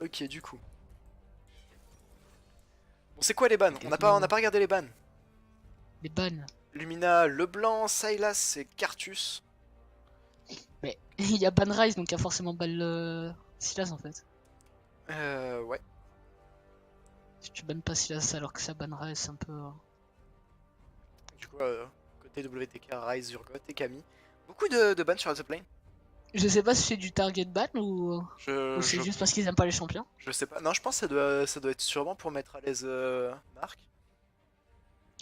Ok, du coup. Bon, c'est quoi les bans? On n'a pas regardé les bans. Les bans. Lumina, Leblanc, Sylas et Cartus. Mais il y a ban Rise donc il y a forcément ban Silas en fait. Ouais. Si tu bannes pas Silas alors que ça ban Rise, c'est un peu. Du coup, côté WTK, Ryze, Urgot et Camille. Beaucoup de bans sur la top lane. Je sais pas si c'est du target ban ou Je, c'est je, juste parce qu'ils aiment pas les champions. je sais pas. Non, je pense que ça doit être sûrement pour mettre à l'aise Marc.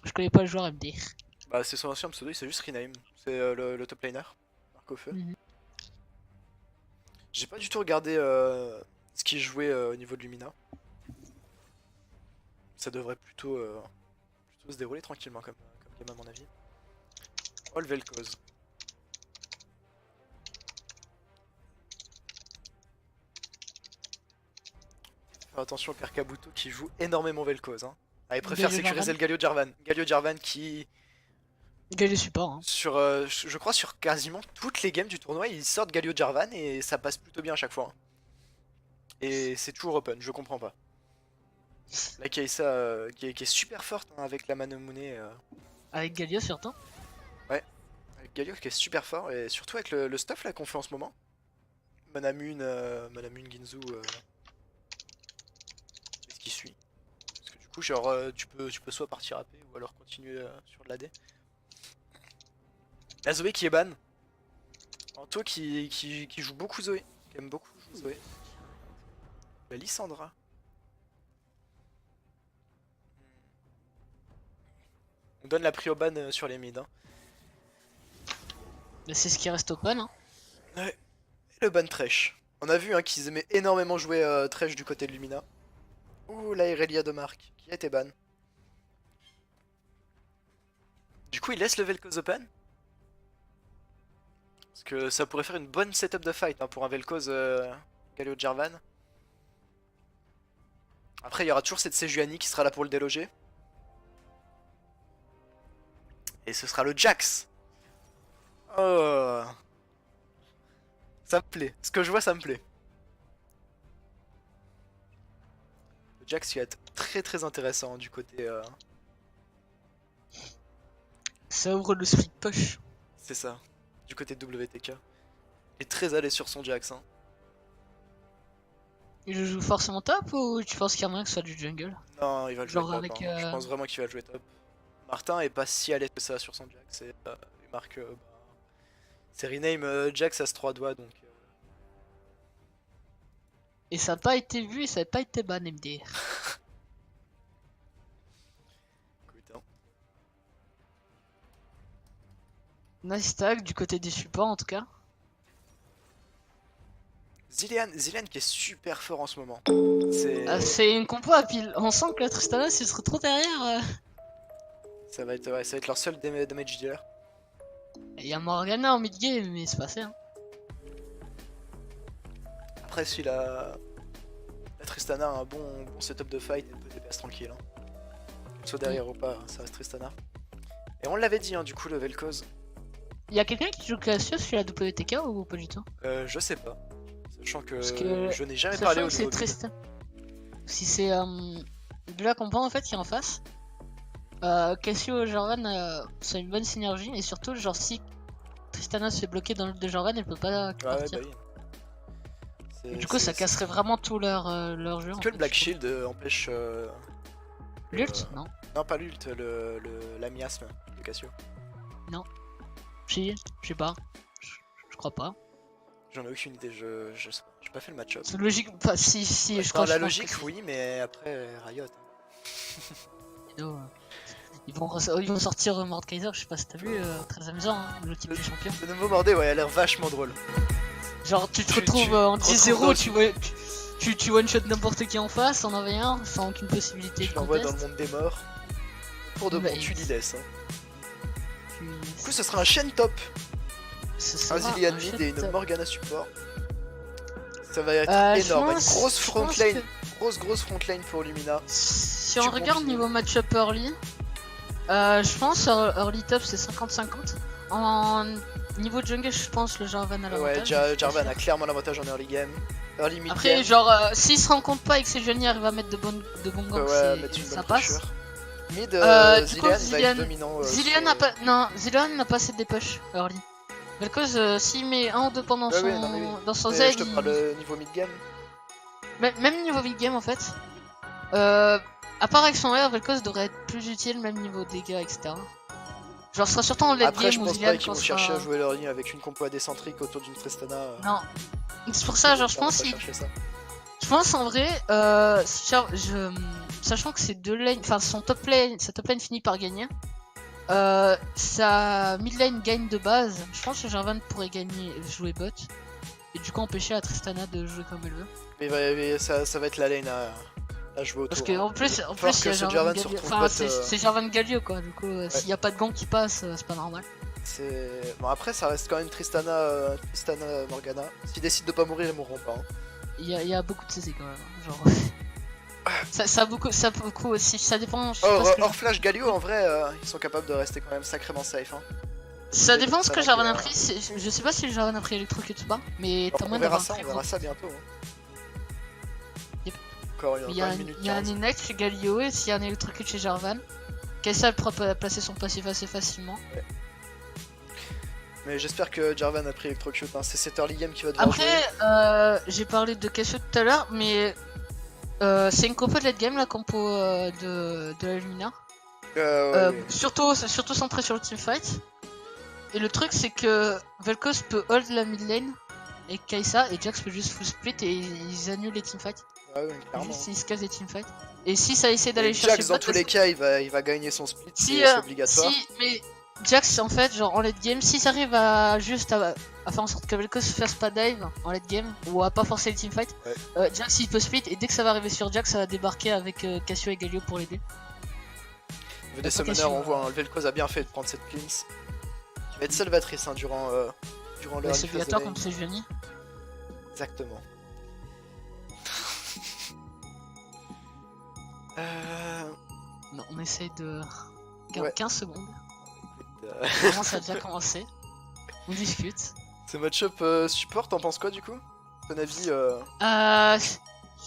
Je connais pas le joueur MD. Bah, c'est son ancien pseudo, c'est juste Rename. C'est le top laner, Marc au feu. Mhm. J'ai pas du tout regardé ce qu'il jouait au niveau de Lumina. Ça devrait plutôt se dérouler tranquillement comme game à mon avis. Oh, le Vel'Koz. Faire attention au père Kabuto qui joue énormément Vel'Koz. Hein. Ah, il préfère Galio sécuriser Jarvan. le Galio Jarvan. Galio Jarvan qui, Galio support. Hein. je crois sur quasiment toutes les games du tournoi, il sort de Galio Jarvan et ça passe plutôt bien à chaque fois. Hein. Et c'est toujours open, je comprends pas. La Kaisa qui est super forte hein, avec la Manomune. Avec Galio surtout. Avec Galio qui est super fort et surtout avec le stuff là qu'on fait en ce moment. Manamune, Ginzu, et ce qui suit. Parce que du coup, genre, tu peux soit partir AP ou alors continuer sur de l'AD. La Zoé qui est ban. Anto qui joue beaucoup Zoé. Qui aime beaucoup jouer Zoé. La Lissandra. On donne la prio ban sur les mid. Hein. Mais c'est ce qui reste open. Hein. Ouais. Et le ban Thresh. On a vu hein, qu'ils aimaient énormément jouer Thresh du côté de Lumina. Ouh, la Irelia de Marc, qui a été ban. Du coup, il laisse le Vel'Koz open. Parce que ça pourrait faire une bonne setup de fight hein, pour un Vel'Koz Galio Jarvan. Après, il y aura toujours cette Sejuani qui sera là pour le déloger. Et ce sera le Jax. Oh. Ça me plaît. Ce que je vois, ça me plaît. Le Jax qui va être très très intéressant hein, du côté... Ça ouvre le split push. C'est ça. Du côté de WTK. Il est très à l'aise sur son Jax. Hein. Il joue forcément top ou tu penses qu'il y a moyen que ce soit du jungle? Non, il va le jouer Genre top. avec. Hein. Je pense vraiment qu'il va le jouer top. Martin est pas si à l'aise que ça sur son Jax. Et, il marque... c'est rename Jax à ce 3 doigts donc... Et ça n'a pas été vu et ça n'a pas été ban MD. Écoute, hein. Nice tag du côté des supports en tout cas. Zilean qui est super fort en ce moment. C'est une compo à pile. On sent que la Tristana s'il se retrouve derrière. Ça va être leur seul damage dealer. Il y a Morgana en mid game mais c'est passé. Hein. Après si la Tristana a un bon setup de fight, elle peut DPS tranquille. Hein. Qu'elle soit derrière ou pas, ça reste Tristana. Et on l'avait dit hein, du coup le Vel'Koz. Il y a quelqu'un qui joue Cassius sur la WTK ou pas du tout? Je sais pas. Sachant que, que je n'ai jamais parlé au c'est niveau Tristan. Si c'est de la compo en fait qui est en face. Cassio et Jordan sont une bonne synergie et surtout genre si Tristana se fait bloquer dans l'ult de Jordan elle peut pas partir. bah oui. Et du coup ça casserait vraiment tout leur jeu. Est-ce que le Black Shield empêche... L'ult Non. Non pas l'ult, la miasme de Cassio. Non. Si, je sais pas. Je crois pas. J'en ai aucune idée, je sais pas. J'ai pas fait le match-up. C'est logique. Enfin, si, Ouais, je crois. la je pense logique, que si. oui, mais après, Riot. Ils vont sortir Mordekaiser, je sais pas si t'as vu, très amusant, hein, le type du champion. Le nouveau Mordé, ouais, il a l'air vachement drôle. Genre tu te Tu retrouves te en retrouves 10-0, tu one-shot n'importe qui en face, en envoies un, sans aucune possibilité Tu de l'envoies dans le contest. monde des morts. Pour de Bah, bon, tu l'y laisses. Hein. Puis, Du coup, ce sera un chaîne top. ce Un sera Zilean un mid shot et une top. Morgana support. Ça va être Je énorme. pense- Une grosse je front pense lane. que Grosse front lane pour Lumina. Si Tu on regarde continues. niveau match-up early, je pense early top c'est 50-50. En niveau jungle, je pense le Jarvan a Ouais, l'avantage. Jarvan a clairement l'avantage en early game. early mid Après, game. genre, s'il se rend compte pas et que Sejuani arrive à mettre de bons ganks, Ouais, mettre une ça bonne passe. pressure. Mid, Du coup, Zilean va être dominant. Zilean n'a pas. Non, Zilean n'a pas assez de push early. Vel'Koz, s'il met un ou deux points dans Ouais, son, ouais, non, mais oui. dans son Z, Mais je te parle niveau mid game. même niveau mid game en fait. À part avec son R, Vel'Koz devrait être plus utile, même niveau dégâts, etc. Genre, ce sera surtout en late Après, je game où pense Zilean pas qu'ils vont chercher sera... à jouer leur ligne avec une compo décentrique autour d'une Tristana. Non. C'est pour ça, genre, je pense Je pense en vrai, sachant que ces deux lanes, enfin son top lane, sa top lane finit par gagner, sa mid lane gagne de base. Je pense que Jarvan pourrait jouer bot et du coup empêcher la Tristana de jouer comme elle veut. Mais ça va être la lane à jouer autour. Parce que en plus, il y a Jarvan Galio. se retrouve Enfin, bot, c'est Jarvan Galio quoi. Du coup, s'il y a pas de gants qui passent, c'est pas normal. Bon, après, ça reste quand même Tristana Morgana. S'ils décident de pas mourir, ils mourront pas. Hein. Il y a beaucoup de CC quand même. Genre. ça beaucoup aussi. Ça dépend. Hors flash Galio, en vrai, ils sont capables de rester quand même sacrément safe. Hein. Ça dépend ce que Jarvan a pris. Je sais pas si le Jarvan a pris Electrocute ou pas, mais t'as moins d'avoir on verra ça bientôt. Hein. Yep. Encore il y a un Inex chez Galio et s'il y a un Electrocute chez Jarvan, Kai'Sa pourra placer son passif assez facilement. Ouais. Mais j'espère que Jarvan a pris Electrocute, hein. C'est cet early game qui va devoir jouer. Après, j'ai parlé de Kai'Sa tout à l'heure, mais c'est une compo de late game la compo de la Lumina. Ouais. Surtout centré sur le teamfight. Et le truc c'est que Vel'Koz peut hold la mid lane et Kai'Sa et Jax peut juste full split et ils annulent les teamfights. Ouais, clairement. Juste ils se cassent des teamfights. Et si ça essaie d'aller chercher Jax dans tous les cas il va gagner son split, c'est obligatoire. Mais Jax en fait genre en late game, si ça arrive à juste à faire en sorte que Vel'Koz fasse pas dive en late game ou à pas forcer les teamfights, Jax il peut split et dès que ça va arriver sur Jax ça va débarquer avec Cassio et Galio pour l'aider. Des summoners on voit, hein, Vel'Koz a bien fait de prendre cette cleanse. Qui va être salvatrice hein, durant le c'est obligatoire comme c'est Sejuani. Exactement. Non, on essaye de... 15 secondes. Vraiment ça a déjà commencé. On discute. Ce match-up support, t'en penses quoi du coup? Ton avis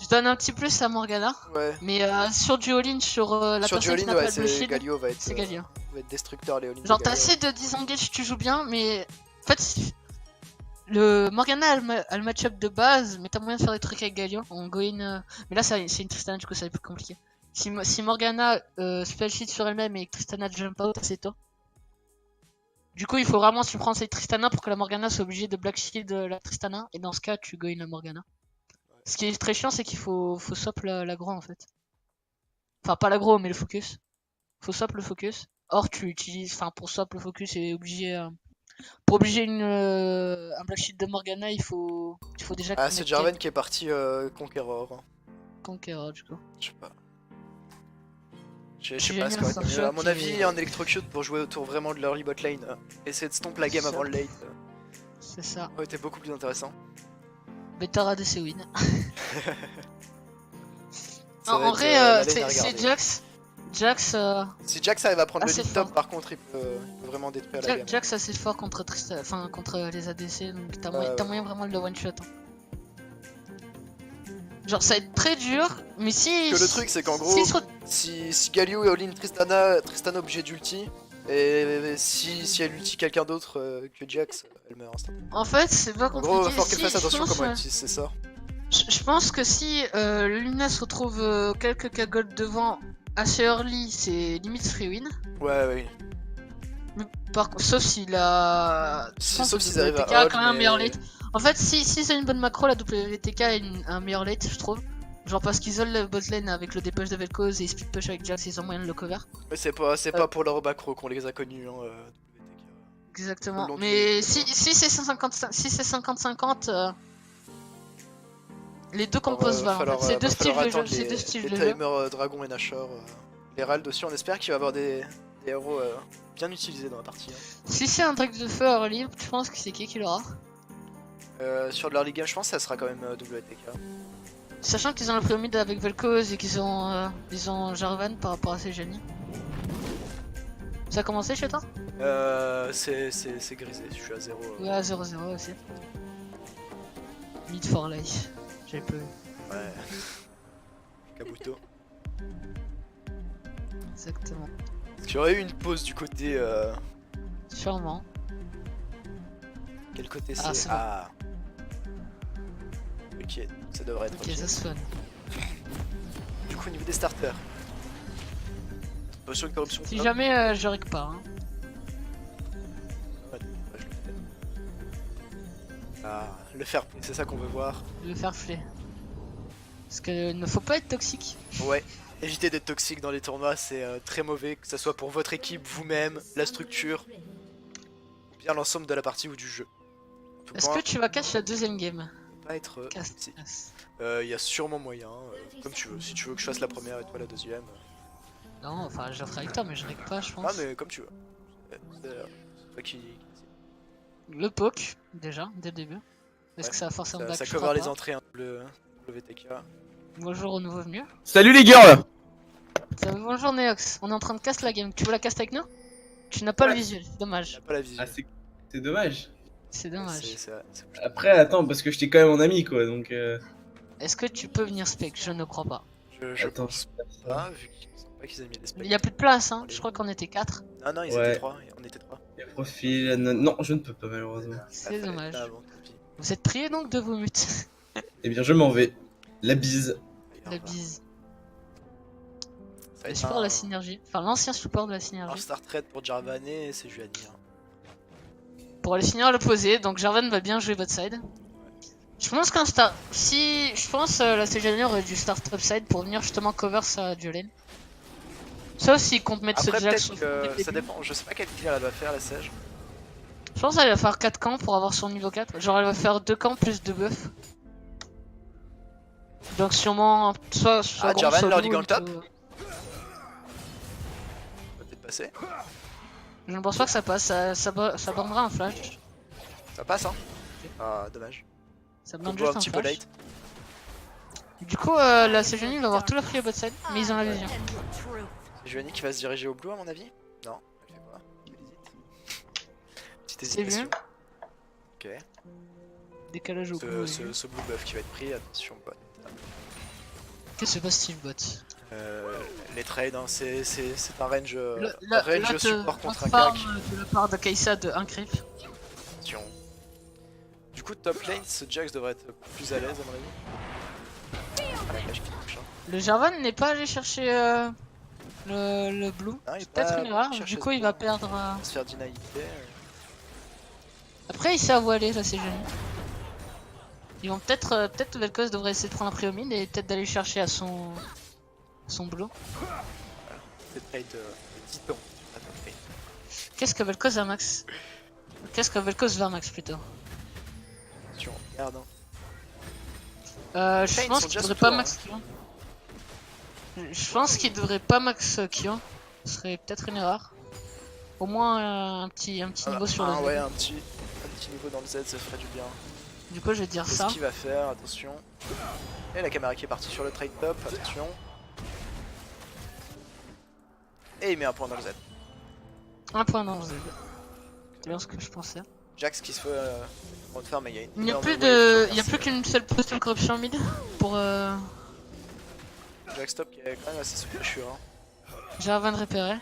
Je donne un petit plus à Morgana. Ouais. Mais sur du all-in, sur la personne qui n'a pas de shield, Galio va être, Galio. Va être destructeur les all-in. Genre t'as assez de disengage, tu joues bien, mais en fait le Morgana a le match-up de base, mais t'as moyen de faire des trucs avec Galio. On go in, mais là c'est une Tristana, du coup ça va être plus compliqué. Si Morgana spell shield sur elle-même et que Tristana jump out assez tôt. Du coup il faut vraiment se prendre cette Tristana pour que la Morgana soit obligée de black shield la Tristana, et dans ce cas tu go in la Morgana. Ce qui est très chiant c'est qu'il faut swap l'aggro en fait. Enfin pas l'aggro mais le focus. Faut swap le focus. Or tu utilises, enfin pour swap le focus et obliger pour obliger un black shield de Morgana il faut déjà. Ah c'est Jarvan qui est parti Conqueror. Hein. Conqueror du coup. Je sais pas. Je sais pas ce qu'on va dire. À mon avis un Electrocute pour jouer autour vraiment de l'early bot lane. Essayer de stomp la game avant le late. C'est ça. aurait été beaucoup plus intéressant. Better ADC win. En vrai c'est Jax. Si Jax arrive à prendre le lead top, par contre, il peut vraiment détruire la game. Jax assez fort contre les ADC, donc t'as moyen vraiment de le one shot. Hein. Genre ça va être très dur, mais si. Que le truc c'est qu'en gros, si Galio est all-in Tristana obligé d'ulti, et si elle ulti quelqu'un d'autre que Jax, elle meurt instantanément. En fait, c'est pas compliqué. En gros, il va falloir qu'elle fasse attention comment elle utilise ses sorts. Je pense que si Luna se retrouve quelques cagoles devant assez early, c'est limite free win. Ouais. Mais sauf s'il a. Sauf s'ils arrivent à a quand même un meilleur late. En fait, si c'est une bonne macro, la WTK a un meilleur late, je trouve. Genre parce qu'ils isolent le bot lane avec le dépush de Vel'Koz et ils split push avec Jax, ils ont moyen de le cover. Mais c'est pas pour leur macro qu'on les a connus. Hein, WTK. Exactement. Mais si c'est 50-50, les deux composent valent. C'est deux styles de jeu. C'est deux styles de jeu. Les timers Dragon et Nashor. L'Herald aussi, on espère qu'il va avoir des héros bien utilisés dans la partie. Hein. Si c'est un truc de feu early, je pense que c'est qui l'aura. Sur de l'early game, je pense que ça sera quand même WTK. Sachant qu'ils ont le premier mid avec Vel'Koz et qu'ils ont Jarvan par rapport à Sejuani. Ça a commencé chez toi? C'est grisé, je suis à 0. Ouais, à 0-0 aussi. Mid for life. J'ai peu vu. Ouais. Kabuto. Exactement. Est-ce qu'il y aurait eu une pause du côté. Sûrement. Quel côté Ah, c'est c'est bon. Ah. Ok, ça devrait être Ok, ok. ça se fun. Du coup, au niveau des starters. Potion de corruption. Si hop. jamais je règle pas, hein. Ouais, je le fais. Ah, le fair play, c'est ça qu'on veut voir. Le fair play. Parce que ne faut pas être toxique. Ouais, évitez d'être toxique dans les tournois, c'est très mauvais, que ce soit pour votre équipe, vous-même, la structure, ou bien l'ensemble de la partie ou du jeu. En tout Est-ce point, que tu vas cash la deuxième game? faut pas être Casse. toxique. Casse. Il y a sûrement moyen, comme tu veux. Si tu veux que je fasse la première et toi la deuxième. Non, enfin, je le ferai avec toi, mais je règle pas, je pense. Ah, mais comme tu veux. C'est toi qui. Le poke, déjà, dès le début. Est-ce Ouais, que ça va forcer un back? Ça Je cover crois les pas. entrées, hein, le WTK. Bonjour au nouveau venu. Salut les girls. Bonjour Neox, on est en train de casser la game. Tu veux la casser avec nous? Tu n'as pas Ouais. le visuel, Il dommage. n'a pas la vision. Ah c'est dommage. C'est dommage. C'est plutôt- Après attends parce que j'étais quand même mon ami quoi donc Est-ce que tu peux venir spec? Je ne crois pas. Je attends. pense pas, vu qu'ils sont pas qu'ils aient mis des specs. Il y a plus de place, hein. Je crois qu'on était 4. Ah non, ils Ouais. étaient 3, on était 3. Les profils non je ne peux pas malheureusement. C'est dommage. Là, avant, tant pis. Vous êtes priés donc de vos mutes. Eh bien je m'en vais. La bise. La bise. Ça va Le être support de la synergie. Enfin, l'ancien support de la un synergie. start trade pour Jarvan et c'est Juani. Hein. Pour aller finir à l'opposé, donc Jarvan va bien jouer votre side. Je pense qu'un start. Si. Je pense la CGN aurait dû start top side pour venir justement cover sa duelane. Sauf s'il compte mettre Après ce Jax peut-être sur le que ça dépend, je sais pas quel clear elle va faire la Sage. Je pense qu'elle va faire 4 camps pour avoir son niveau 4. Genre elle va faire 2 camps plus 2 buffs. Donc sûrement soit Ah, grand, Jarvan, soit Lord low, Eagle top. soit- Ça va peut-être passer. Je ne pense pas que ça passe, ça bornera un flash. Ça passe hein. Ah dommage. Ça On borne voit juste un un petit peu flash. late. Du coup la CGN va avoir tout leur free au bot side, mais ils ont la vision. C'est Juani qui va se diriger au blue à mon avis. Non, elle fait quoi? Elle hésite. Petite C'est hésitation. vu. Ok. Décalage au Ce, blue. ce blue buff qui va être pris, attention bot. Qu'est-ce que se passe-t-il bot? Les trades, hein, c'est un range, Là support contre un farm cac. de la part de Kai'Sa de 1 creep. Attention. Du coup, top lane, ce Jax devrait être plus à l'aise à mon avis. Ah, la cache qui touche. Hein. Le Jarvan n'est pas allé chercher le blue. Non, il est C'est peut-être pas une erreur, cherché du ce coup il blue. va perdre. Il va se faire deny. Après il sait à où aller là c'est génial. Ils vont peut-être Vel'Koz devrait essayer de prendre un prix au mid et peut-être d'aller chercher à son blue. C'est trade titan. à top lane. Qu'est-ce que Vel'Koz a max? Qu'est-ce que Vel'Koz va max plutôt? Attention, regarde. Hein. Je Ils pense sont qu'il déjà devrait sous pas tour, max Kion. Je pense qu'il devrait pas max Kion. Ce serait peut-être une erreur. Au moins un petit niveau sur le Z. Ouais, un petit niveau dans le Z, ça ferait du bien. Du coup je vais dire C'est ça. ce qu'il va faire, attention. Et la caméra qui est partie sur le trade top, attention. Et il met un point dans le Z. Un point dans le Z. C'est bien ce que je pensais. Jax qui se fait en faire, mais il y a une. Il n'y a énorme plus wave de. qui Il y a va plus qu'une seule potion de corruption mid pour Jax top qui est quand même assez souffreux. Hein. Jarvan repérer.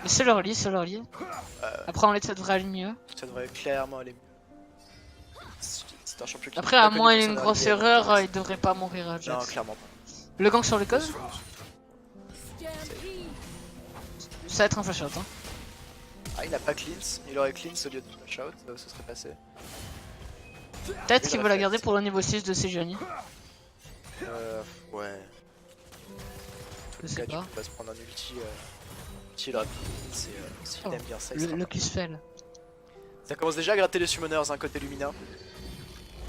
Mais c'est leur lit, c'est leur lit. Après en ça devrait aller mieux. Ça devrait clairement aller mieux. C'est un champion qui Après est pas à connu moins pour une son grosse early game, erreur, donc, il devrait pas mourir Non, Jax. clairement pas. Le gang sur le code, Safe. ça va être un flash out. Hein. Ah, il a pas cleanse, il aurait cleanse au lieu de flash out, ça serait passé. Peut-être Il qu'il veut la réflexe. garder pour le niveau 6 de Sejuani. Ouais. Je sais Là, tu pas. peux pas se prendre un ulti. Ulti rapide, s'il Oh, aime bien ça, il sera Le pas. Q-spell. Ça commence déjà à gratter les summoners, un côté Lumina.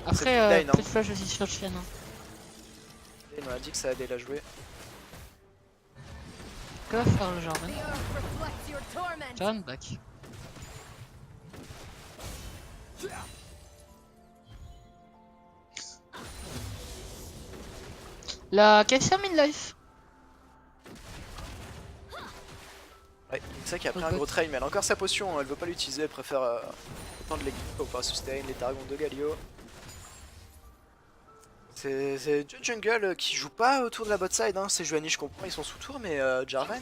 Après, plus lane, hein. plus de flash aussi sur Chen. Hein. Il m'a dit que ça allait la jouer. Que va faire le Jarvan? Jarvan back. La Kai'Sa mid-life. Ouais, c'est ça qui a pris Ok. un gros trail, mais elle a encore sa potion, hein, elle veut pas l'utiliser, elle préfère attendre les pour pouvoir sustain les targons de Galio. C'est deux jungle qui jouent pas autour de la bot side, hein. C'est Juani, je comprends, ils sont sous tour, mais Jarvan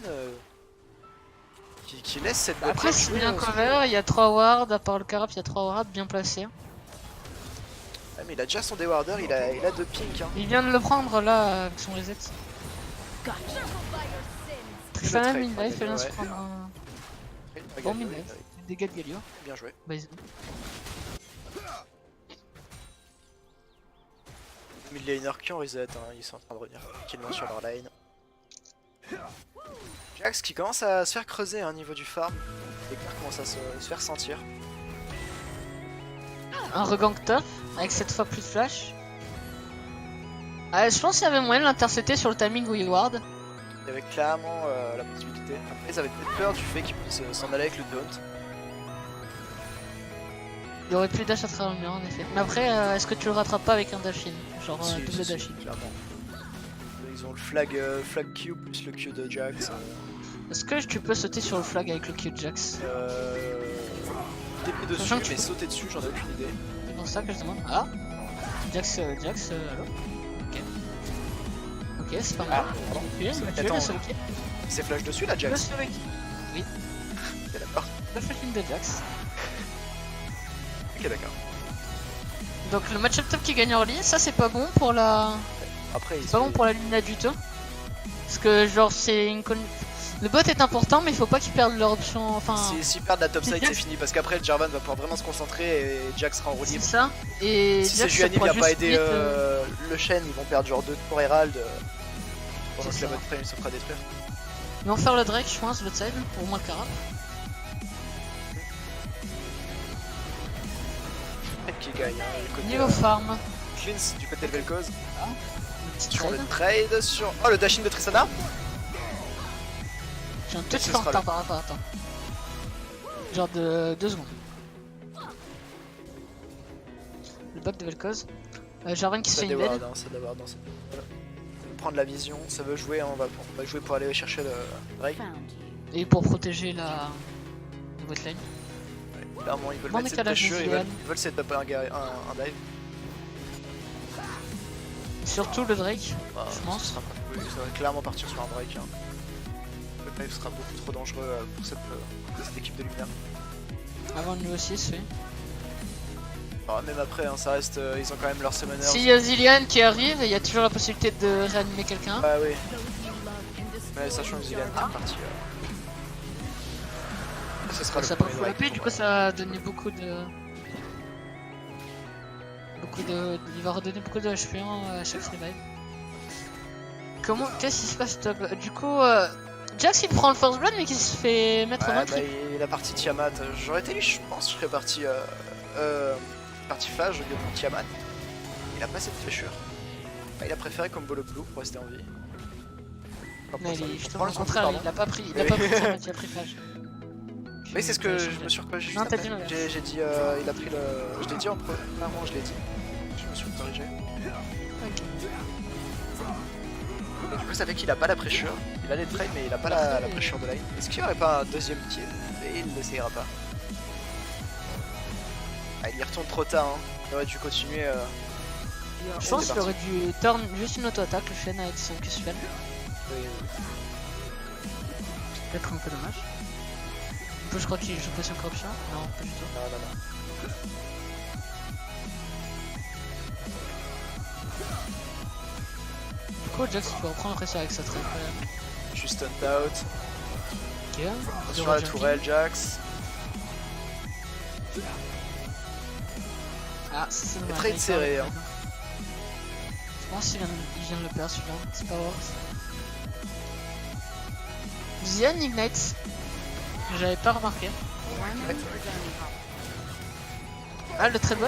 qui laisse cette bot Après, lane c'est jouer, bien sous cover, tour. il y a 3 wards, à part le carap, il y a 3 wards bien placés. Ouais, mais il a déjà son Dewarder, il a 2 pink. Hein. Il vient de le prendre là avec son reset. Tristana trade, mid-life, elle vient se ouais. prendre un Après, bon Galio, mid-life. Dégâts de Galio. bien joué. Base. Mid laner qui ont reset, hein. Ils sont en train de revenir tranquillement sur leur lane. Jax qui commence à se faire creuser au niveau du farm. Les clairs commencent à se faire sentir. Un regank top avec cette fois plus de flash. Je pense qu'il y avait moyen de l'intercepter sur le timing où il ward. Il y avait clairement la possibilité. Après, ils avaient peut-être peur du fait qu'ils puissent s'en aller avec le taunt. Il y aurait plus dash à travers le mur en effet. Mais après, est-ce que tu le rattrapes pas avec un dash in? Genre Si, double si, si, dash in. clairement. Ils ont le flag Q plus le Q de Jax. Est-ce que tu peux sauter sur le flag avec le Q de Jax? TP dessus, Sachant que tu mais peux- sauter dessus, j'en ai aucune idée. C'est pour ça que je demande. Ah Jax, allô? Ok. Ok, c'est pas mal. Ah, pardon. Il C'est- m'a tué attends. le seul kill. C'est flash dessus là, Le Jax. seul kill. Ok, d'accord. Le seul kill de Jax. Ok, d'accord. Donc le match-up top qui gagne en ligne, ça c'est pas bon pour la. Après, C'est pas bon pour la Lina du tout. Parce que genre c'est une le bot est important mais il faut pas qu'ils perdent leur option. Enfin. S'ils perdent la top c'est side, bien. c'est fini parce qu'après, Jarvan va pouvoir vraiment se concentrer et Jax sera en roue C'est libre. ça. Et Si c'est Jax, ça Juani pourra vient pas juste aider vite, le Shen, ils vont perdre genre 2 tours Herald pendant C'est que la ça. bot frame se fera détruire. Ils vont faire le Drake, je pense, l'autre side, pour au moins le carap. Qui gagne, hein, le côté, Niveau farm, Cleans du côté de Vel'Koz. le petit Sur le trade. trade, sur. Oh, le dash-in de Tristana. J'ai un Et touch ce en sera retard par rapport, attends. Genre de 2 secondes. Le bug de Vel'Koz. Jarvan qui se Ça fait une déward, bed. hein, ça déward, hein, ça- voilà. Prendre la vision, ça veut jouer, hein, on va jouer pour aller chercher le Drake. Et pour protéger la botlane. Clairement, ils veulent Bon mettre cette décalage pressure, visuel. ils veulent set up un dive. Surtout le Drake, Bah, je pense. ça va clairement partir sur un Drake. Hein. Le dive sera beaucoup trop dangereux pour cette équipe de lumière. Avant le niveau 6, oui. Alors, même après, hein, ça reste, ils ont quand même leur summoner. S'il y a Zillian qui arrive, il y a toujours la possibilité de réanimer quelqu'un. Ah oui. Mais sachant que Zillian est parti. Ce sera le Ça peut premier full Drake. AP, du coup ça a donné beaucoup de... Il va redonner beaucoup de HP à chaque revive. Qu'est-ce qui se passe top? Du coup, Jax il prend le first blood mais qui se fait mettre en Ouais, autre. bah, il a parti Tiamat. J'aurais été lui, je pense, je serais parti Phage au lieu de Tiamat. Il a pas cette fraîcheur. Bah, il a préféré combo le blue pour rester en vie. Enfin, Mais pour ça, il est pour justement prendre au son blue, contraire, pardon. il a pas pris, Oui. Tiamat, il a pris Phage. Oui, c'est ce que je me suis reconnu juste Non, t'as après. dit l'inverse. J'ai dit, il a pris le. Je l'ai dit en premier. Clairement, je l'ai dit. Je me suis corrigé. Et du coup, ça fait qu'il a pas la pressure. Il a les trades, mais il a pas la pressure de line. Est-ce qu'il y aurait pas un deuxième kill? Et il n'essayera pas. Ah, il y retourne trop tard. Hein. Il aurait dû continuer. Je pense qu'il aurait dû turn juste une auto-attaque, le Shen avec son Q-spell. Peut-être un peu dommage. Un peu, je crois qu'il joue potion corruption. Non, pas du tout. Non, non, non. Du coup, Jax il peut reprendre après ça avec sa trade. Juste un out. Ok. Sur la tourelle, Jax. Ah, c'est dommage. trade il serré, perd hein. le trade. Je pense qu'il vient de le perdre celui-là. C'est pas worth. Zian Ignite. J'avais pas remarqué. Ah, le trade bot.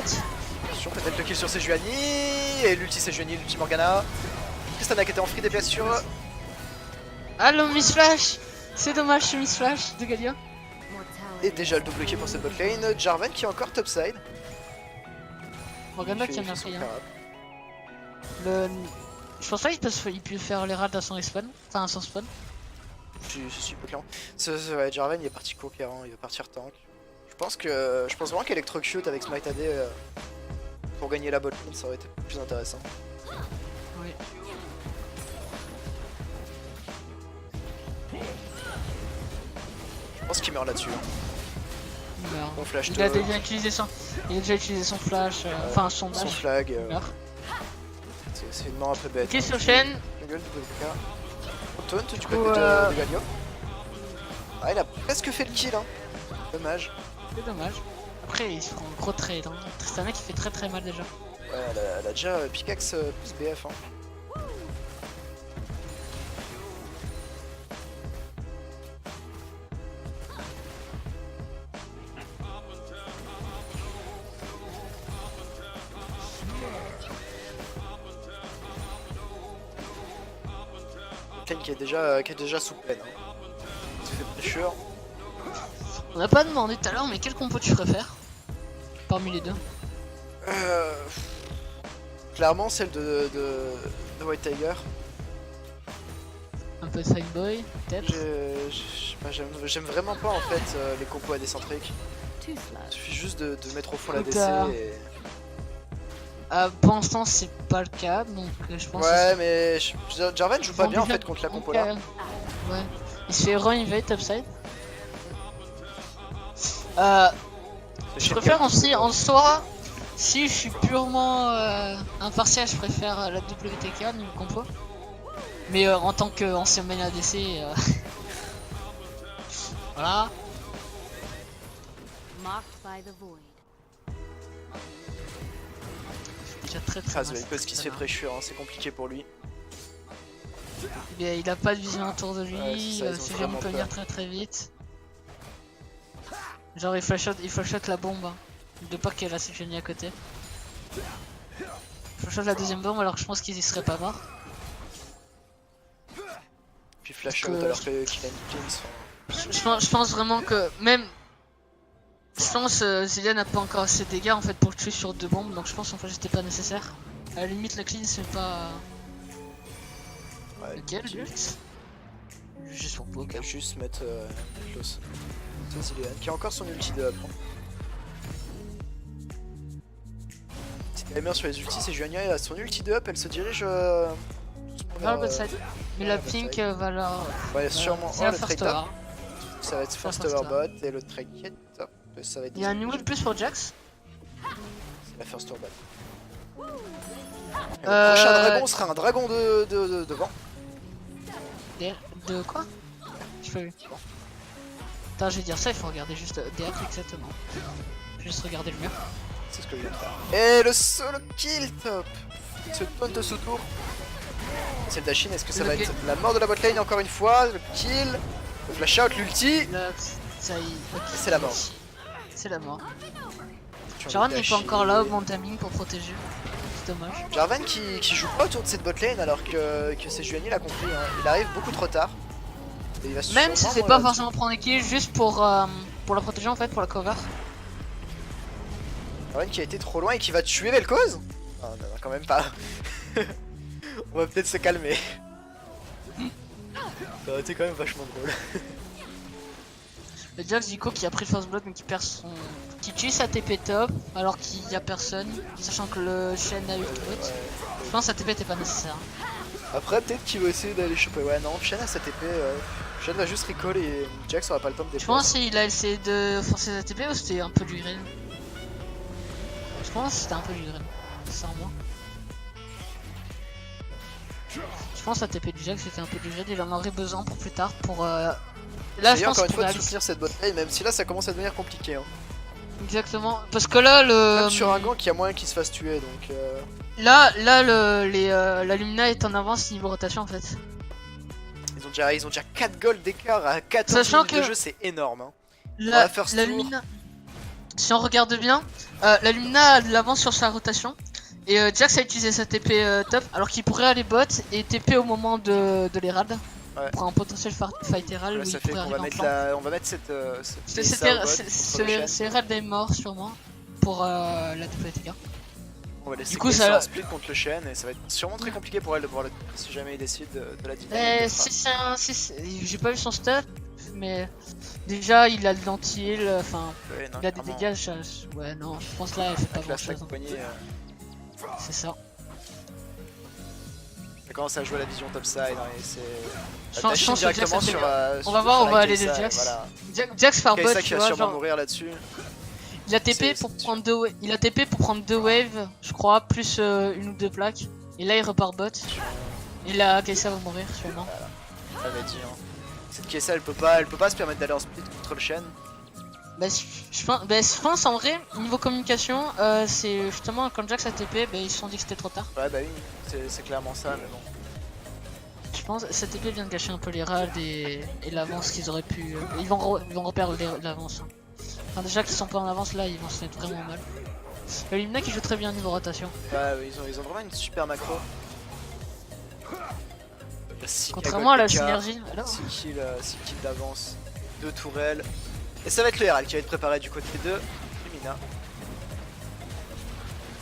Attention, peut-être le kill sur Sejuani. Et l'ulti Sejuani, l'ulti Morgana. Tristana qui était en free DPS sur. Ah, le Miss Flash. C'est dommage, ce Miss Flash de Galio. Et déjà le double kill pour cette botlane. Jarvan qui est encore topside. Morgana Il qui en fait a son pris un. carap. Je pense pas qu'il peut faire les rats à son respawn. Enfin, à son spawn. Si, peu clairement. Ouais, Jarvan il est parti conquérant, il va partir tank. Je pense vraiment qu'Electrocute avec Smite AD pour gagner la botlane ça aurait été plus intéressant. qui meurt là-dessus. Hein. Il meurt. Bon flash Il a top, déjà utilisé son flash, enfin son son dash. flag. Il meurt. C'est une mort un peu bête. Ok sur chaîne. Jungle, taunt du coup, côté de Galio. Ah, il a presque fait le kill. Hein. Dommage. C'est dommage. Après, ils se font un gros trade. Hein. Tristana qui fait très mal déjà. Ouais, elle a déjà pickaxe plus BF. Hein. Lane qui est déjà sous peine. Hein. Ça fait pressure. On n'a pas demandé tout à l'heure, mais quel compo tu préfères parmi les deux? Clairement celle de White Tiger. Un peu de Sideboy, peut-être. J'aime vraiment pas en fait les compos à décentriques. Il suffit juste de mettre au fond la Écoute, DC et... Pour l'instant, c'est pas le cas, donc je pense. Ouais, mais Jarvan joue pas bien en fait contre la compo là. Ouais. Il se fait re-invade topside. Je préfère aussi en soi, si je suis purement impartial, je préfère la WTK niveau compo. Mais en tant qu'ancien main ADC, voilà. Déjà très Krasveil parce qu'il se fait pressure, hein, c'est compliqué pour lui. Il a pas de vision autour de lui, Ouais, c'est ça, ils ont si vraiment jamais peut venir peur. très vite. Genre il flash shot la bombe, hein. De pas qu'il y ait la Sejuani à côté. Il flash shot la deuxième bombe alors que je pense qu'ils y seraient pas morts. Puis flash Parce out que- alors qu'il a une cleanse. Je pense vraiment que même... Je pense Zilean n'a pas encore assez de dégâts en fait pour le tuer sur 2 bombes, donc je pense en fait c'était pas nécessaire. À la limite la clean c'est pas... Ouais, Lequel juste pour il poker. va juste mettre close. C'est Zilean qui a encore son ulti de up. Petite timer sur les ultis, c'est Juania, elle a son ulti de up, elle se dirige Vers le bot side. Mais la bot pink side. va leur... Ouais, sûrement. C'est Oh, la le first trade tower. top. Ça va être first first tower tower. bot et le trade est top. Ça va être Il y a un niveau de plus pour Jax. C'est la first tower bot. Et Le Euh, prochain dragon sera un dragon de vent. De quoi? J'ai pas vu. Attends, je vais dire ça, il faut regarder juste DF exactement. Je vais juste regarder le mur. C'est ce que je viens de faire. Et le solo kill top. Ce taunt sous tour. C'est le Dashin, est-ce que ça Le va kill. être la mort de la botlane encore une fois? Le kill. Le flash out, l'ulti. Là, ça y est. C'est la mort. C'est la mort. Tu Jarvan envie de n'est pas dasher. encore là au bon timing pour protéger. C'est dommage. Jarvan qui joue pas autour de cette botlane alors que c'est Juani l'a compris. Hein. Il arrive beaucoup trop tard. Et il va Même si sûrement c'est pas mourir forcément prendre kill, juste pour la protéger en fait, pour la cover. là-dessus. Jarvan qui a été trop loin et qui va tuer Vel'Koz. Ah non, quand même pas. On va peut-être se calmer. Ça aurait été quand même vachement drôle. Le Jax du coup qui a pris le first blood mais qui perd son... qui tue sa TP top alors qu'il y a personne, sachant que le Shen a eu le bot. Ouais. Je pense que sa TP était pas nécessaire. Après peut-être qu'il va essayer d'aller choper. Ouais non, Shen a sa TP. Shen va juste recall et Jax aura pas le temps de Je déplacer. pense qu'il a essayé de forcer sa TP ou c'était un peu du green. Je pense que c'était un peu du green. Sans moi. Je pense que la TP du Jax c'était un peu du green, il en aurait besoin pour plus tard pour... Là je Et pense encore une qu'il fois de pourrait soutenir cette botlane même si là ça commence à devenir compliqué. Hein. exactement. Parce que là le... Même sur un gant qui a moyen qu'il se fasse tuer donc... Là la Lumina est en avance niveau rotation en fait. Ils ont déjà 4 gold d'écart à 14 Sachant minutes de que- jeu, c'est énorme. Hein. La first tour. Lumina... Si on regarde bien, la Lumina a de l'avance sur sa rotation. Et Jax a utilisé sa TP top alors qu'il pourrait aller bot et TP au moment de l'Herald. Ouais. Pour un potentiel fight Herald Là, où ça il fait pourrait qu'on va arriver en mettre flanc. on va mettre cette C'est Mesa au bot contre le Shen. Herald est mort sûrement pour la WTK. On va laisser Du coup, Kai'Sa ça- en split contre le Shen et ça va être sûrement très compliqué pour elle de pouvoir le si jamais il décide de la dynamique. Eh, j'ai pas vu son stat, mais déjà il a de l'anti-heal, enfin il a des dégâts. Ouais, non, je pense là elle fait pas grand Classe la chose. poignée. C'est ça. commence à jouer la vision topside, hein, et c'est... Je Elle pense dashine que Jax directement a fait sur... bien. sur On va voir, la on va aller de Kai'Sa, Jax. Voilà. Jax par bot, Kai'Sa qui tu va vois, sûrement genre, mourir là-dessus. il a TP c'est- pour c'est prendre il a TP pour prendre 2 waves, je crois, plus une ou deux plaques. Et là il repart bot. Et là Kai'Sa va mourir sûrement. On l'avait dit, hein. Cette Kai'Sa, elle peut pas se permettre d'aller en split contre le Shen. Bah, je pense en vrai, niveau communication, c'est justement quand Jax a TP, bah, ils se sont dit que c'était trop tard. Ouais, bah oui, c'est clairement ça, mais bon. Je pense que cette TP vient de gâcher un peu les rades et l'avance qu'ils auraient pu. Ils vont reperdre l'avance. Hein. Enfin, déjà qu'ils sont pas en avance là, ils vont se mettre vraiment mal. Le Limna qui joue très bien niveau rotation. Ouais, ils ont vraiment une super macro. Contrairement à la synergie. Alors, 6 kills d'avance, 2 tourelles. Et ça va être le Herald qui va être préparé du côté de Lumina.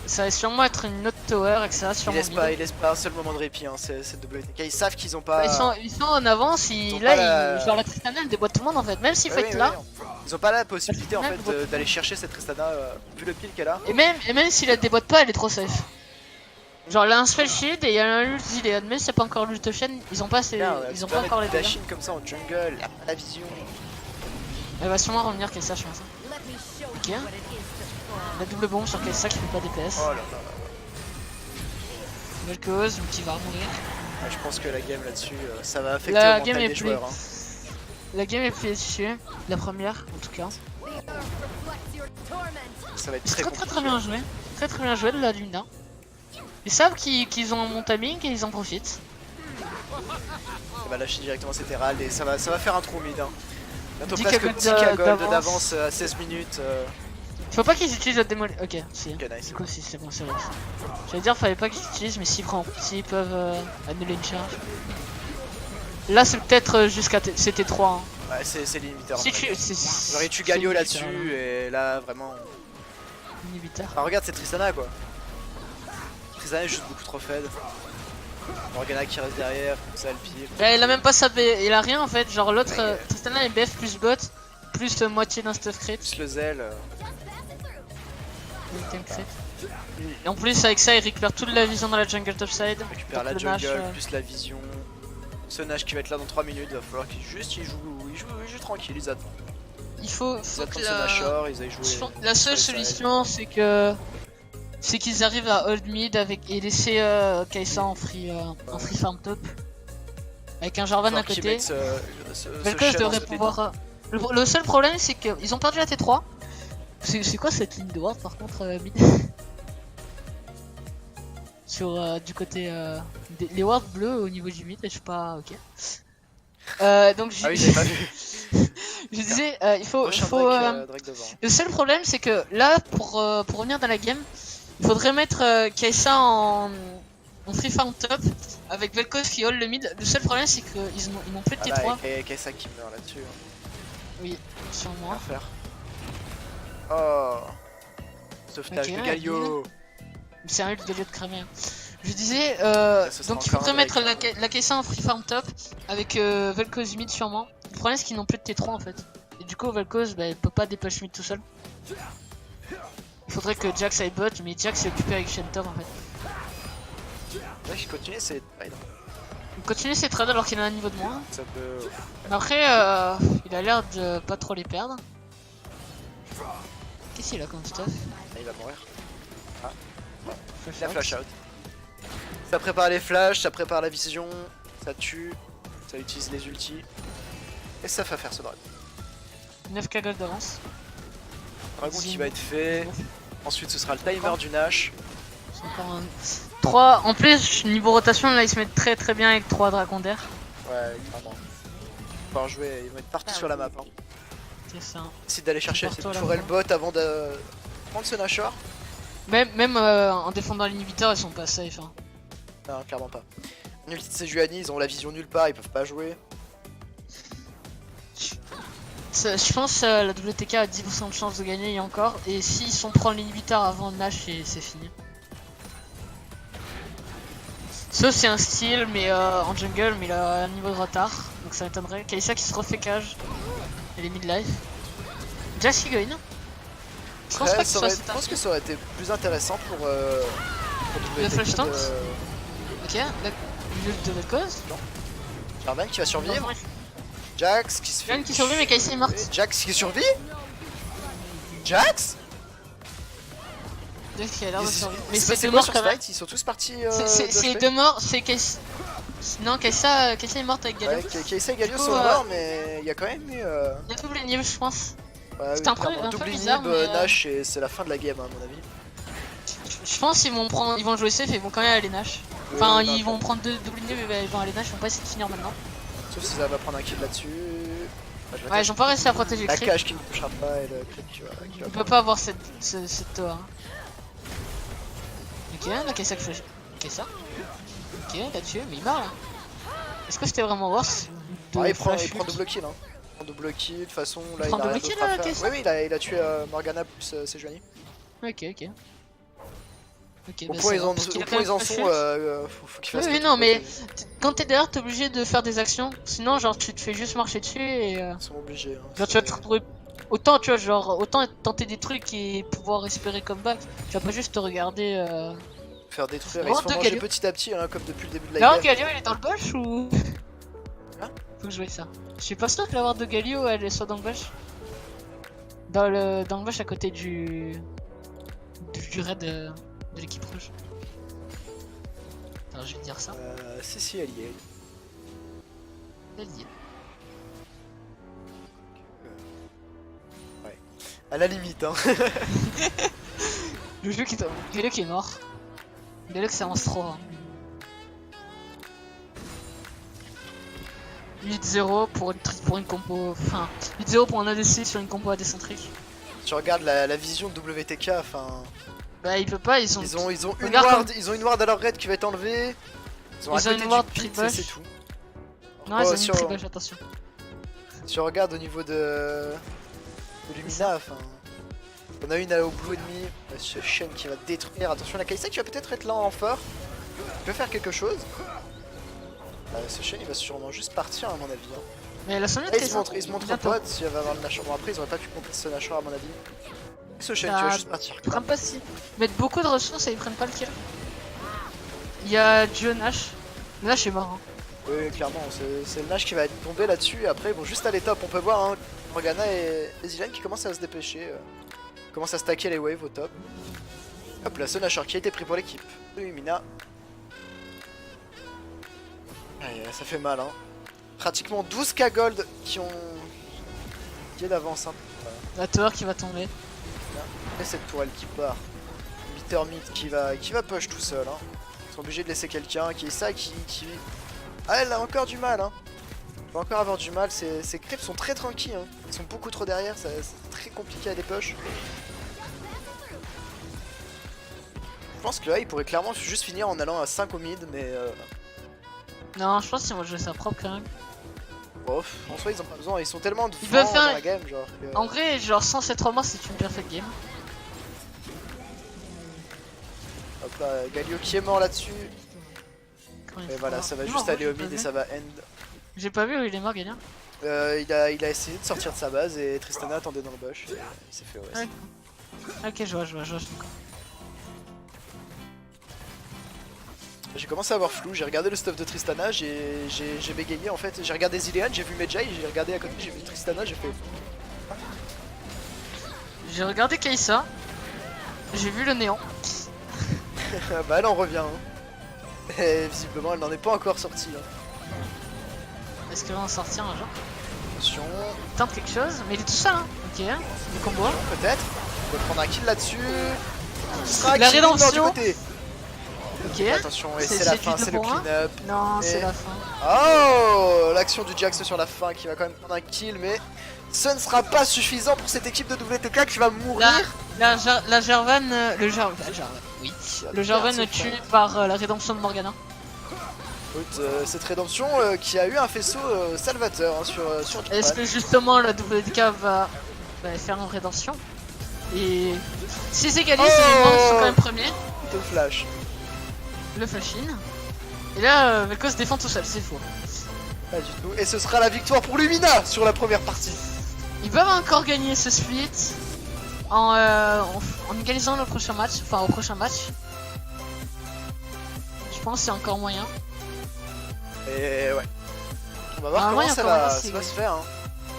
ça va sûrement être une autre tower et que ça va sûrement. Il laisse pas un seul moment de répit, hein, c'est WTK. Ils savent qu'ils ont pas. Ils sont en avance, ont là, pas la- genre la Tristana elle déboîte tout le monde en fait, même s'ils Ouais, fight ouais, là. ouais. Ils ont pas la possibilité en Même fait d'aller chercher cette Tristana vu le pile qu'elle a. Et même si la déboîte pas, elle est trop safe. Genre elle a un spell shield et il y a un ult Zilean, même si c'est pas encore l'ult Shen, ils ont pas, ils ont pas encore les dégâts. Dashing comme ça en jungle, la vision. Elle va sûrement revenir Kai'Sa je pense. Ok. La double bombe sur Kai'Sa qui fait pas DPS. Oh là là là. Nouvelle cause, qui va mourir. Ouais, je pense que la game là-dessus, ça va affecter La le game mental est des plus- joueurs. Hein. La game est pliée dessus, la première en tout cas. Ça va être C'est très très bien joué. Très bien joué de la Luna. Ils savent qu'ils ont mon timing et ils en profitent. Ça va lâcher directement cet Herald et ça va faire un trou mid. Hein. Bientôt 10 presque gold 10k gold d'avance. d'avance à 16 minutes. Faut pas qu'ils utilisent la démo. Ok, si. Ok, nice. Du coup, si c'est bon, c'est vrai. J'allais dire, fallait pas qu'ils utilisent, mais s'ils peuvent annuler une charge. Là, c'est peut-être jusqu'à CT3. Hein. Ouais, c'est l'inhibiteur. Si tu. Genre, il tue Galio là-dessus et là vraiment. Inhibiteur. Enfin, regarde, c'est Tristana quoi. Tristana est juste beaucoup trop faible. Morgana qui reste derrière, ça le pire. Là, il a même pas sa B. Il a rien en fait. Genre, l'autre. Tristana est BF plus bot, plus moitié d'un stuff crit. Plus le zèle. Et en plus, avec ça, il récupère toute la vision dans la jungle topside. Récupère la Le jungle, Nash, plus la vision. Ce Nash qui va être là dans 3 minutes, va falloir qu'il joue tranquille, ils attendent. Il faut Ils attendent que ce Nashor, ils aillent jouer. la seule sur les solution, c'est qu'ils arrivent à hold mid et laisser Kai'Sa en free farm top. Avec un Jarvan à Qui côté. mettent ce Vel'Koz Shen en devrait split. pouvoir. Le seul problème, c'est qu'ils ont perdu la T3. C'est quoi cette ligne de ward par contre mid sur du côté les wards bleus au niveau du mid, je sais pas, ok. Donc Ah oui, j'ai pas vu. je disais, il faut, Prochain Drake devant. le seul problème c'est que là pour revenir dans la game, il faudrait mettre Kai'Sa en free farm top avec Vel'Koz qui hold le mid. Le seul problème c'est qu'ils n'ont plus de Ah T3. là, et Kai'Sa qui meurt là-dessus. Hein. Oui, sûrement. Rien à faire. Oh. Sauvetage Ok, de Galio. C'est un ult de Galio de cramer. Je disais, ce sera donc il encore faudrait un mettre Drake, la Kai'Sa en free farm top avec Vel'Koz mid sûrement. Le problème c'est qu'ils n'ont plus de T3 en fait. Et du coup Vel'Koz bah, il peut pas dépush mid tout seul. Il faudrait que Jax aille bot, mais Jax est occupé avec Shen top en fait. Ouais, je continue, c'est trade. Il continue ses trades alors qu'il a un niveau de moins. Ça peut. Mais après il a l'air de pas trop les perdre. Qu'est-ce qu'il a comme stuff? Ah, il va mourir. Flash La out. flash out. Ça prépare les flashs, ça prépare la vision, ça tue, ça utilise les ultis. Et ça va faire ce dragon. 9k gold d'avance. Dragon qui va être fait. Ensuite ce sera le timer du Nash. C'est encore un... 3, en plus niveau rotation là ils se mettent très bien avec 3 dragons d'air. Ouais, clairement. Ils vont jouer, ils vont être partout sur la map. Hein. C'est ça. Essaye d'aller chercher cette Partout à la tourelle fois. bot avant de prendre ce Nashor. Même en défendant l'inhibiteur ils sont pas safe. Hein. Non, clairement pas. Ulti de Sejuani, ils ont la vision nulle part, ils peuvent pas jouer. Je pense la WTK a 10% de chance de gagner et encore. Et s'ils sont prendre l'inhibiteur avant Nash c'est fini. Sauf c'est un style mais en jungle mais il a un niveau de retard. Donc ça m'étonnerait. Kai'Sa qui se refait cage. Elle est mid-life. Jax qui gagne. Je pense Ouais, pas que je pense que ça aurait été plus intéressant pour Le WTK flash dance. Ok. la lutte de Red Cause. Jarvan qui va survivre. Jax qui se fait. Jarvan qui survit, mais Kai'Sa est morte. Jax qui survit. Jax. Jax qui a l'air de survivre. Mais c'est c'est deux quoi morts sur quand même. Spite? Ils sont tous partis. C'est deux morts, c'est Kai'Sa. Non, Kai'Sa est morte avec Galio. Ouais, Kai'Sa et Galio Du coup, sont morts, mais il y a quand même eu. Il y a double inhib, je pense. Ouais, C'était un peu double bizarre, inhib, mais, Nash, et c'est la fin de la game, à mon avis. Je pense qu'ils vont prendre, ils vont jouer safe et ils vont quand même aller Nash. Enfin, ils vont prendre deux double inhib et ils vont aller Nash, ils vont pas essayer de finir maintenant. Sauf si ça va prendre un kill là-dessus. Ouais, ils ont pas réussi à protéger le La creep. cage qui ne touchera pas et le creep qui va. Il peut pas avoir cette tour. Ok, la Kai'Sa que je fais. Kai'Sa. Ok, il a tué, mais il meurt là. Est-ce que c'était vraiment worse de Ah, il prend flash ult? double kill, hein. Il prend double kill, de toute façon, là Il il prend a rien double d'autre kill, à faire. Kai'Sa Oui, il a tué Morgana plus Sejuani. Ok, ok. Ok, Au bah point ça ils va, en, parce qu'il au a point quand ils en même sont, flash faut qu'ils Oui, fassent oui, le non, truc, mais ok. quand t'es derrière, t'es obligé de faire des actions. Sinon, genre, tu te fais juste marcher dessus et. Ils sont obligés. Hein, Genre, tu vas te retrouver. Autant, tu vois, genre, autant tenter des trucs et pouvoir espérer comeback. Tu vas pas juste te regarder. faire détruire, Oh, ils se font deux manger Galio. petit à petit, hein, comme depuis le début de la Là, game. Galio, il est dans le bush ou. Hein? Faut que je voie ça. Je suis pas sûr que la ward de Galio, elle soit dans le bush. Dans le bush à côté du raid de l'équipe rouge. Alors, je vais te dire ça. Si, elle y est. Elle y est. À la limite, hein. Le jeu qui tombe. Galio qui est mort. Galio qui s'avance trop. Hein. 8-0 pour une compo. Enfin, 8-0 pour un ADC sur une compo AD-centrique. Tu regardes la vision de WTK, enfin. Bah, il peut pas, ils ont Ils ont une Regarde ward, ils ont une ward à leur raid qui va être enlevée. Ils ont à Ils ont côté une du ward pit, tribush. c'est tout. Non, ils ont si une on- tribush, attention. Si on regarde au niveau de Lumina, enfin. On a une au blue ennemi, ce Shen qui va détruire. Attention, la Kai'Sa qui va peut-être être là en fort. Il peut faire quelque chose. Ce Shen il va sûrement juste partir à mon avis. Hein. Mais la somme Et il se montre au pote s'il va avoir le Nashor. Bon, après, ils auraient pas pu compter ce Nashor à mon avis. Ce Shen qui va juste partir. Ils prennent pas si. Ils mettent beaucoup de ressources et ils prennent pas le kill. Il y a Dio Nash. Nash est mort. Hein. Oui, clairement, c'est le Nash qui va être tombé là-dessus. Et après, ils vont juste aller top. On peut voir hein, Morgana et Zilean qui commencent à se dépêcher. Commencent à stacker les waves au top. Hop là, ce Nashor qui a été pris pour l'équipe de Lumina. Aïe, ça fait mal, hein. Pratiquement 12k gold qui est d'avance. Hein. Voilà. La tower qui va tomber. Et cette tourelle qui part. Bitter Meat qui va push tout seul. Hein. Ils sont obligés de laisser quelqu'un qui est ça qui. Ah, elle a encore du mal. Hein. Elle va encore avoir du mal. Ces creeps sont très tranquilles. Hein. Ils sont beaucoup trop derrière. C'est très compliqué à des push. Je pense que là, ils pourraient clairement juste finir en allant à 5 au mid. Mais. Non, je pense qu'ils vont jouer ça propre quand même. Bof, en soi, ils ont pas besoin. Ils sont tellement Ils peuvent forts faire- dans la game. Genre, que... En vrai, genre sans cette remords, c'est une perfect game. Hop là, Galio qui est mort là-dessus. Comment il Et fait voilà, mort ça va Il est juste mort, aller au j'ai pas mid et vu. ça va end. J'ai pas vu où il est mort, Galien. Il a essayé de sortir de sa base et Tristana attendait dans le bush. Et il s'est fait OS. Ouais. Ok, je vois, je comprends. J'ai commencé à avoir flou, j'ai regardé le stuff de Tristana, j'ai bégayé en fait. J'ai regardé Zilean, j'ai vu Medjay, j'ai regardé à côté, j'ai vu Tristana, j'ai fait. J'ai regardé Kai'Sa. J'ai vu le néant. Bah elle en revient. Hein. Et visiblement elle n'en est pas encore sortie. Hein. Est-ce qu'il va en sortir un jour? Attention, Il tente quelque chose, mais il est tout seul, hein. Ok, des combos. peut-être. Il va prendre un kill là-dessus. Ce sera La kill du rédemption. côté. Ok. Attention, et C'est c'est la du fin, deux c'est le pour un. clean-up. Non, c'est Et- la fin. Oh, l'action du Jax sur la fin qui va quand même prendre un kill, mais ce ne sera pas suffisant pour cette équipe de WTK qui va mourir. La Jarvan, le Jarvan, oui. Le Jarvan c'est tué fort. par la rédemption de Morgana. Écoute, cette rédemption qui a eu un faisceau salvateur hein, sur Est-ce Japan. que justement la WDK va faire une rédemption? Et si c'est gagné, c'est les morts sont quand même premiers. Le flash. Le flash in. Et là, Vel'Koz se défend tout seul, c'est faux. Pas du tout. Et ce sera la victoire pour Lumina sur la première partie. Ils peuvent encore gagner ce split en égalisant le prochain match, enfin au prochain match. Je pense qu'il y a encore moyen. Et ouais. On va voir Ah, comment ouais, ça encore va, un, ça va se faire. Hein.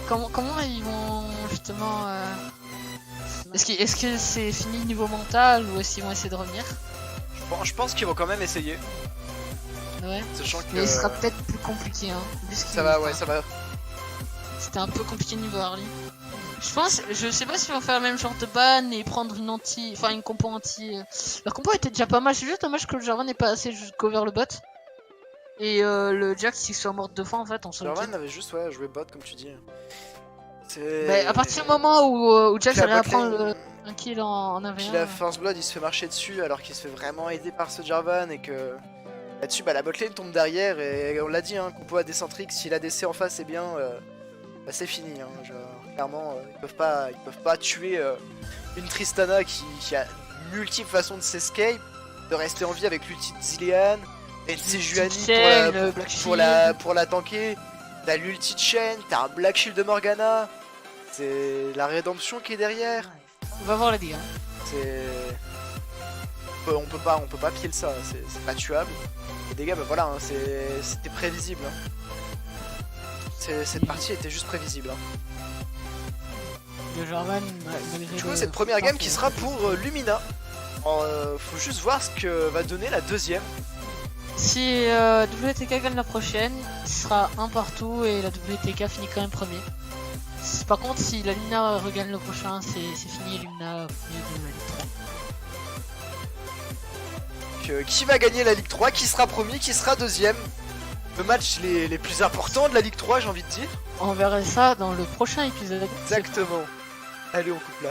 Comment ils vont justement... Est-ce que c'est fini niveau mental ou est-ce qu'ils vont essayer de revenir? Bon, je pense qu'ils vont quand même essayer. Ouais. Sachant que. Mais il sera peut-être plus compliqué, hein. Ça va, ouais, ça va. C'était un peu compliqué niveau early. Je sais pas s'ils vont faire le même genre de ban et prendre une anti... Enfin une compo anti... Leur compo était déjà pas mal, c'est juste dommage que le Jarvan n'ait pas assez cover le bot. Et le Jax il soit mort 2 fois en fait en solo Jarvan kill. avait juste joué bot comme tu dis. Bah, à partir du moment où Jax Puis la arrive à botlane, prendre un kill en 1v1. Puis la First Blood il se fait marcher dessus alors qu'il se fait vraiment aider par ce Jarvan et que là-dessus bah la botlane tombe derrière et on l'a dit hein, compo AD-centrique, si l'ADC en face est bien, bah, c'est fini. Hein, genre, clairement ils peuvent pas tuer une Tristana qui a multiples façons de s'escape, de rester en vie avec l'ulti de Zilean, et de Sejuani pour la tanker. T'as l'ulti de Shen, t'as un Black Shield de Morgana, c'est la rédemption qui est derrière. On va voir les dégâts. C'est... On peut pas pile ça, c'est pas tuable. Les dégâts, bah voilà, hein, c'était prévisible. Hein. Cette partie était juste prévisible. Hein. Le Jarvan, malgré Du coup, cette première game qui sera pour Lumina. Faut juste voir ce que va donner la deuxième. Si WTK gagne la prochaine, il sera un partout et la WTK finit quand même premier. Par contre, si la Lumina regagne le prochain, c'est fini, Lumina premier de la Ligue 3. Qui va gagner la Ligue 3, qui sera premier, qui sera deuxième. Le match les plus importants de la Ligue 3, j'ai envie de dire. On verra ça dans le prochain épisode. Exactement. Allez, on coupe là.